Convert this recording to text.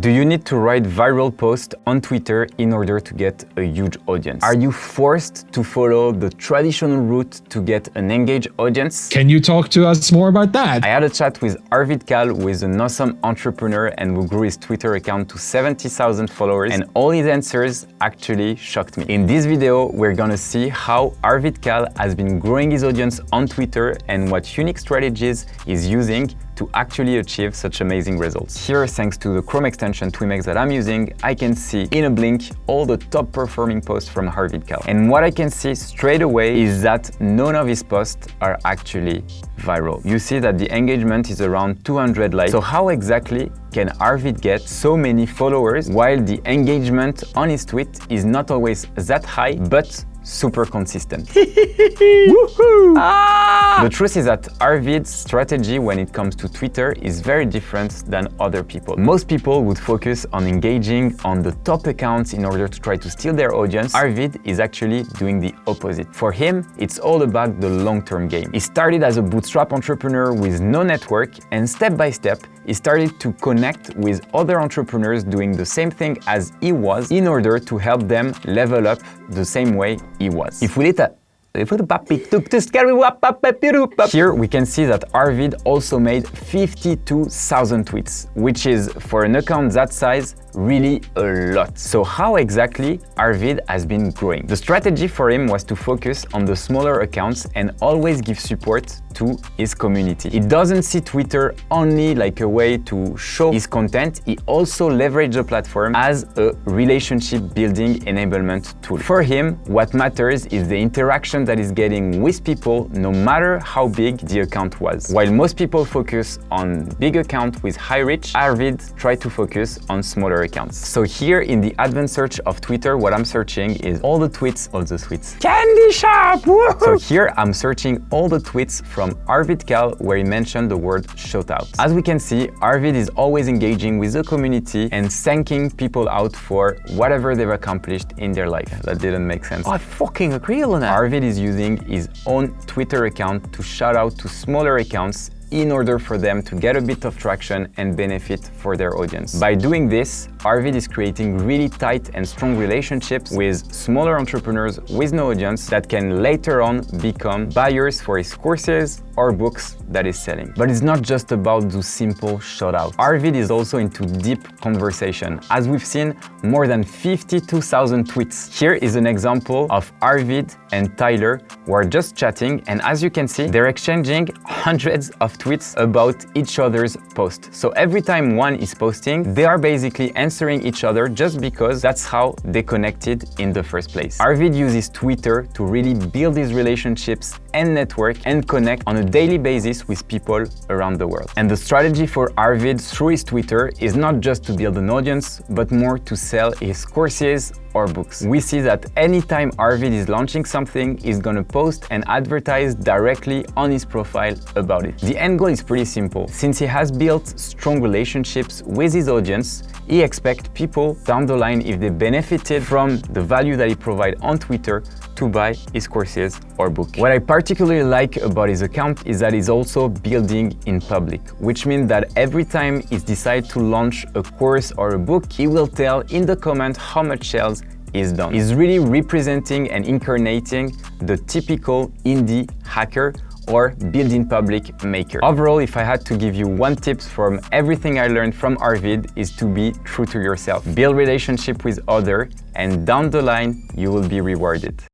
Do you need to write viral posts on Twitter in order to get a huge audience? Are you forced to follow the traditional route to get an engaged audience? Can you talk to us more about that? I had a chat with Arvid Khal, who is an awesome entrepreneur and who grew his Twitter account to 70,000 followers, and all his answers actually shocked me. In this video, we're gonna see how Arvid Khal has been growing his audience on Twitter and what unique strategies he's using to actually achieve such amazing results. Here, thanks to the Chrome extension Twimex that I'm using, I can see in a blink all the top performing posts from Arvid Khal. And what I can see straight away is that none of his posts are actually viral. You see that the engagement is around 200 likes. So how exactly can Arvid get so many followers while the engagement on his tweet is not always that high, but super consistent? The truth is that Arvid's strategy when it comes to Twitter is very different than other people. Most people would focus on engaging on the top accounts in order to try to steal their audience. Arvid is actually doing the opposite. For him, it's all about the long-term game. He started as a bootstrap entrepreneur with no network, and step by step, he started to connect with other entrepreneurs doing the same thing as he was in order to help them level up the same way he was. Here we can see that Arvid also made 52,000 tweets, which is, for an account that size, really a lot. So how exactly Arvid has been growing? The strategy for him was to focus on the smaller accounts and always give support to his community. He doesn't see Twitter only like a way to show his content, he also leveraged the platform as a relationship building enablement tool. For him, what matters is the interaction that is getting with people, no matter how big the account was. While most people focus on big accounts with high reach, Arvid tried to focus on smaller accounts. So here in the advanced search of Twitter, what I'm searching is all the tweets. Candy shop! Woohoo! So here I'm searching all the tweets from Arvid Khal where he mentioned the word shoutout. As we can see, Arvid is always engaging with the community and thanking people out for whatever they've accomplished in their life. That didn't make sense. I fucking agree on that. Arvid is using his own Twitter account to shout out to smaller accounts in order for them to get a bit of traction and benefit for their audience. By doing this, Arvid is creating really tight and strong relationships with smaller entrepreneurs with no audience that can later on become buyers for his courses or books that he's selling. But it's not just about the simple shout-out. Arvid is also into deep conversation. As we've seen, more than 52,000 tweets. Here is an example of Arvid and Tyler who are just chatting, and as you can see, they're exchanging hundreds of tweets about each other's post. So every time one is posting, they are basically answering each other just because that's how they connected in the first place. Arvid uses Twitter to really build his relationships and network and connect on a daily basis with people around the world. And the strategy for Arvid through his Twitter is not just to build an audience, but more to sell his courses or books. We see that anytime Arvid is launching something, he's gonna post and advertise directly on his profile about it. The end goal is pretty simple. Since he has built strong relationships with his audience, he expects people down the line, if they benefited from the value that he provides on Twitter, to buy his courses or book. What I particularly like about his account is that he's also building in public, which means that every time he decides to launch a course or a book, he will tell in the comment how much sales is done. He's really representing and incarnating the typical indie hacker or build in public maker. Overall, if I had to give you one tip from everything I learned from Arvid, is to be true to yourself. Build relationship with others, and down the line, you will be rewarded.